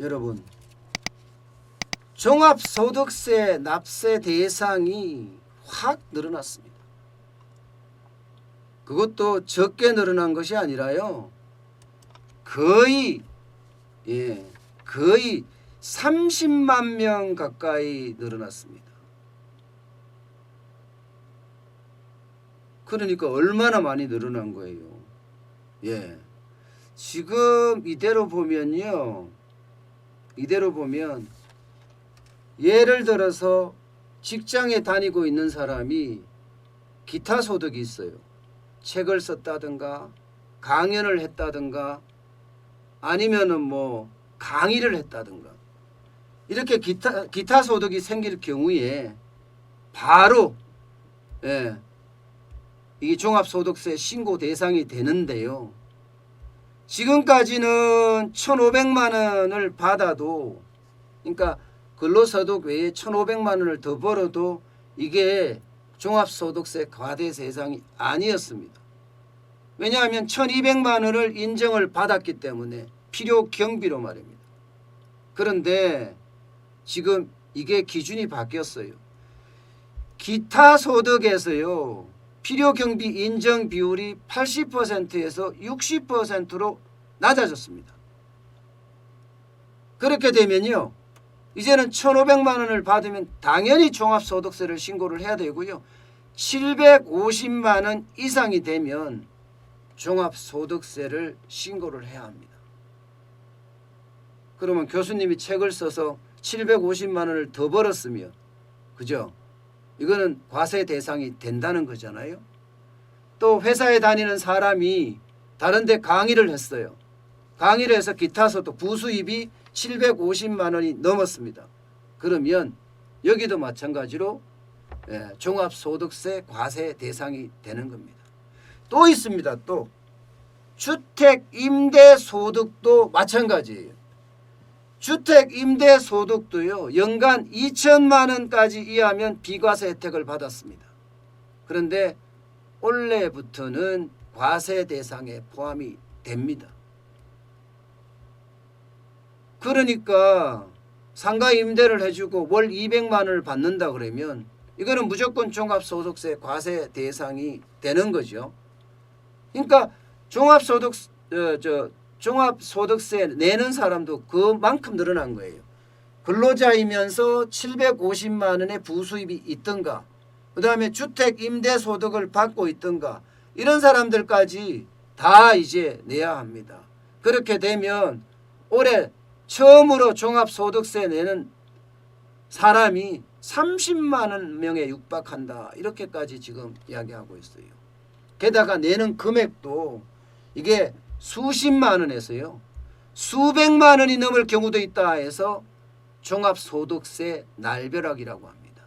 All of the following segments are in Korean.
여러분, 종합소득세 납세 대상이 확 늘어났습니다. 그것도 적게 늘어난 것이 아니라요, 거의 30만 명 가까이 늘어났습니다. 그러니까 얼마나 많이 늘어난 거예요. 지금 이대로 보면 예를 들어서 직장에 다니고 있는 사람이 기타 소득이 있어요. 책을 썼다든가 강연을 했다든가 아니면은 뭐 강의를 했다든가 이렇게 기타 소득이 생길 경우에 바로 이 종합소득세 신고 대상이 되는데요. 지금까지는 1,500만 원을 받아도, 그러니까 근로소득 외에 1,500만 원을 더 벌어도 이게 종합소득세 과대 대상이 아니었습니다. 왜냐하면 1,200만 원을 인정을 받았기 때문에 필요 경비로 말입니다. 그런데 지금 이게 기준이 바뀌었어요. 기타 소득에서요, 필요 경비 인정 비율이 80%에서 60%로 낮아졌습니다. 그렇게 되면요, 이제는 1,500만 원을 받으면 당연히 종합소득세를 신고를 해야 되고요, 750만 원 이상이 되면 종합소득세를 신고를 해야 합니다. 그러면 교수님이 책을 써서 750만 원을 더 벌었으면, 그죠? 이거는 과세 대상이 된다는 거잖아요. 또 회사에 다니는 사람이 다른 데 강의를 했어요. 강의를 해서 기타 소득 부수입이 750만 원이 넘었습니다. 그러면 여기도 마찬가지로 종합소득세 과세 대상이 되는 겁니다. 또 있습니다. 또 주택 임대 소득도 마찬가지예요. 주택 임대 소득도요, 연간 2천만 원까지 이하면 비과세 혜택을 받았습니다. 그런데 올해부터는 과세 대상에 포함이 됩니다. 그러니까 상가 임대를 해주고 월 200만 원을 받는다 그러면 이거는 무조건 종합소득세 과세 대상이 되는 거죠. 그러니까 종합소득세 내는 사람도 그만큼 늘어난 거예요. 근로자이면서 750만 원의 부수입이 있든가, 그 다음에 주택 임대소득을 받고 있든가, 이런 사람들까지 다 이제 내야 합니다. 그렇게 되면 올해 처음으로 종합소득세 내는 사람이 30만 원 명에 육박한다, 이렇게까지 지금 이야기하고 있어요. 게다가 내는 금액도 이게 수십만 원에서요, 수백만 원이 넘을 경우도 있다 해서 종합소득세 날벼락이라고 합니다.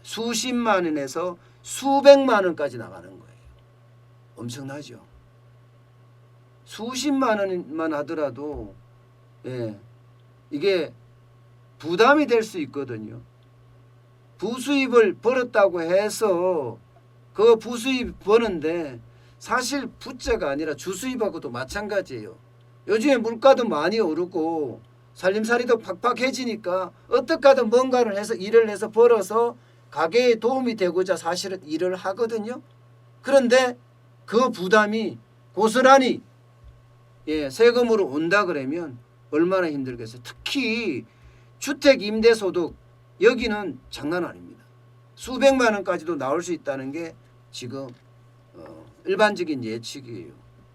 수십만 원에서 수백만 원까지 나가는 거예요. 엄청나죠. 수십만 원만 하더라도 이게 부담이 될 수 있거든요. 부수입을 벌었다고 해서 그 부수입 버는데 사실 부자가 아니라 주수입하고도 마찬가지예요. 요즘에 물가도 많이 오르고 살림살이도 팍팍해지니까 어떻게 하든 뭔가를 해서 일을 해서 벌어서 가게에 도움이 되고자 사실은 일을 하거든요. 그런데 그 부담이 고스란히 세금으로 온다 그러면 얼마나 힘들겠어요. 특히 주택 임대소득, 여기는 장난 아닙니다. 수백만 원까지도 나올 수 있다는 게 지금 일반적인 예측이에요.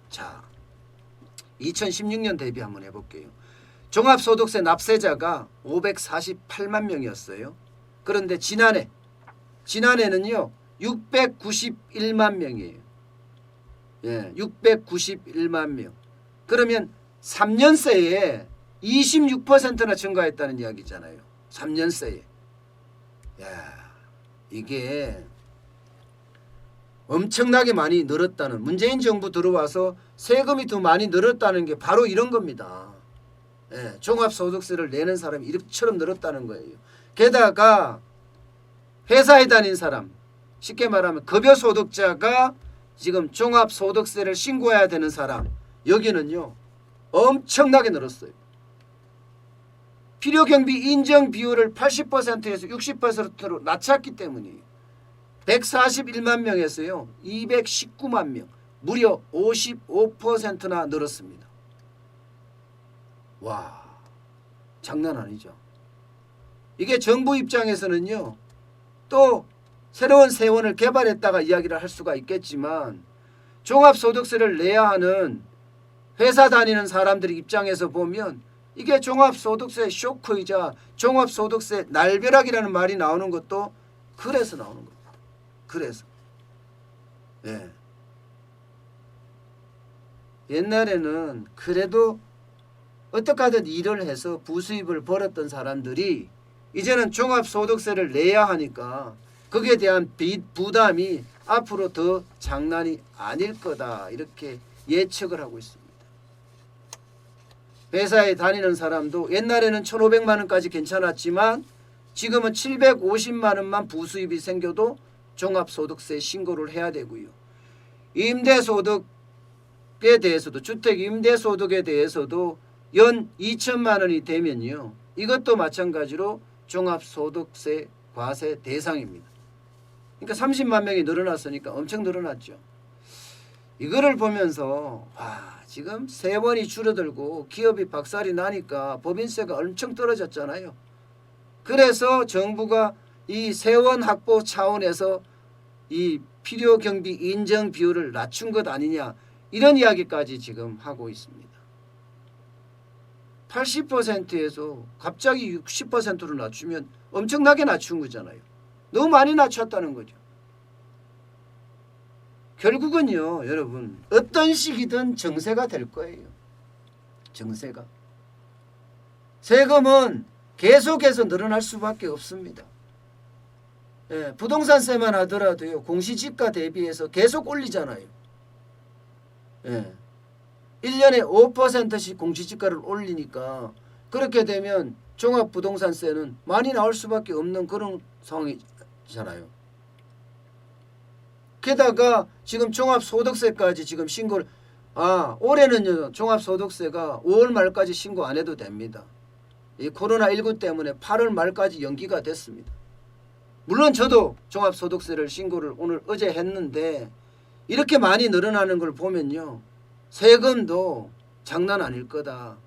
자, 2016년 대비 한번 해볼게요. 종합소득세 납세자가 548만 명이었어요. 그런데 지난해는요 691만 명이에요. 691만 명. 그러면 3년 새에 26%나 증가했다는 이야기잖아요. 3년 새에. 이게 엄청나게 많이 늘었다는, 문재인 정부 들어와서 세금이 더 많이 늘었다는 게 바로 이런 겁니다. 종합소득세를 내는 사람이 이처럼 늘었다는 거예요. 게다가 회사에 다닌 사람, 쉽게 말하면 급여소득자가 지금 종합소득세를 신고해야 되는 사람, 여기는요 엄청나게 늘었어요. 필요경비 인정 비율을 80%에서 60%로 낮췄기 때문이에요. 141만 명에서요 219만 명, 무려 55%나 늘었습니다. 와, 장난 아니죠. 이게 정부 입장에서는요 또 새로운 세원을 개발했다가 이야기를 할 수가 있겠지만 종합소득세를 내야 하는 회사 다니는 사람들 입장에서 보면 이게 종합소득세 쇼크이자 종합소득세 날벼락이라는 말이 나오는 것도 그래서 나오는 겁니다. 그래서 옛날에는 그래도 어떻게 하든 일을 해서 부수입을 벌었던 사람들이 이제는 종합소득세를 내야 하니까 거기에 대한 부담이 앞으로 더 장난이 아닐 거다 이렇게 예측을 하고 있습니다. 회사에 다니는 사람도 옛날에는 1,500만 원까지 괜찮았지만 지금은 750만 원만 부수입이 생겨도 종합소득세 신고를 해야 되고요. 임대소득에 대해서도 주택 임대소득에 대해서도 연 2천만 원이 되면요. 이것도 마찬가지로 종합소득세 과세 대상입니다. 그러니까 30만 명이 늘어났으니까 엄청 늘어났죠. 이거를 보면서 와 지금 세원이 줄어들고 기업이 박살이 나니까 법인세가 엄청 떨어졌잖아요. 그래서 정부가 이 세원 확보 차원에서 이 필요경비 인정 비율을 낮춘 것 아니냐 이런 이야기까지 지금 하고 있습니다. 80%에서 갑자기 60%로 낮추면 엄청나게 낮춘 거잖아요. 너무 많이 낮췄다는 거죠. 결국은요 여러분 어떤 식이든 정세가 될 거예요. 정세가. 세금은 계속해서 늘어날 수밖에 없습니다. 부동산세만 하더라도요 공시지가 대비해서 계속 올리잖아요. 1년에 5%씩 공시지가를 올리니까 그렇게 되면 종합부동산세는 많이 나올 수밖에 없는 그런 상황이잖아요. 게다가 지금 종합소득세까지 지금 신고를 올해는요 종합소득세가 5월 말까지 신고 안 해도 됩니다. 이 코로나19 때문에 8월 말까지 연기가 됐습니다. 물론 저도 종합소득세를 신고를 어제 했는데 이렇게 많이 늘어나는 걸 보면요 세금도 장난 아닐 거다.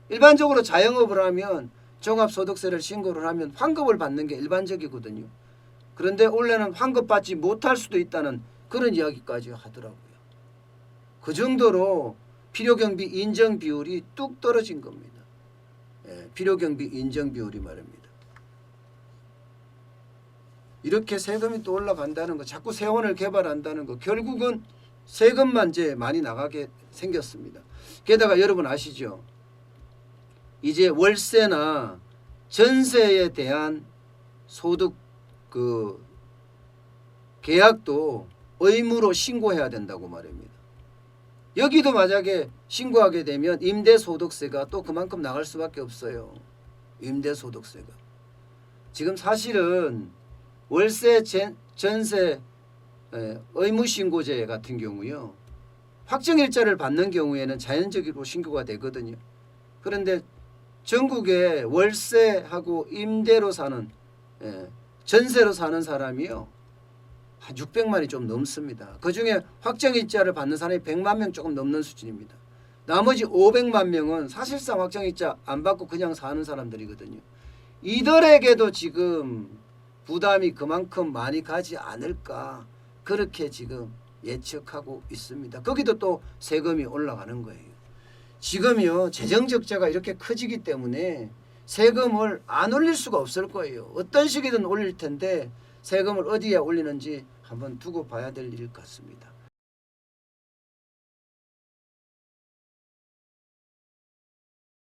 일반적으로 자영업을 하면 종합소득세를 신고를 하면 환급을 받는 게 일반적이거든요. 그런데 올해는 환급받지 못할 수도 있다는 그런 이야기까지 하더라고요. 그 정도로 필요경비 인정 비율이 뚝 떨어진 겁니다. 필요경비 인정 비율이 말입니다. 이렇게 세금이 또 올라간다는 거, 자꾸 세원을 개발한다는 거, 결국은 세금만 이제 많이 나가게 생겼습니다. 게다가 여러분 아시죠? 이제 월세나 전세에 대한 소득 계약도 의무로 신고해야 된다고 말입니다. 여기도 만약에 신고하게 되면 임대소득세가 또 그만큼 나갈 수밖에 없어요. 임대소득세가. 지금 사실은 월세 전세 의무신고제 같은 경우요. 확정일자를 받는 경우에는 자연적으로 신고가 되거든요. 그런데 전국에 월세하고 임대로 사는 전세로 사는 사람이요. 한 600만이 좀 넘습니다. 그중에 확정일자를 받는 사람이 100만 명 조금 넘는 수준입니다. 나머지 500만 명은 사실상 확정일자 안 받고 그냥 사는 사람들이거든요. 이들에게도 지금 부담이 그만큼 많이 가지 않을까 그렇게 지금 예측하고 있습니다. 거기도 또 세금이 올라가는 거예요. 지금요 재정적자가 이렇게 커지기 때문에 세금을 안 올릴 수가 없을 거예요. 어떤 식이든 올릴 텐데 세금을 어디에 올리는지 한번 두고 봐야 될 일 같습니다.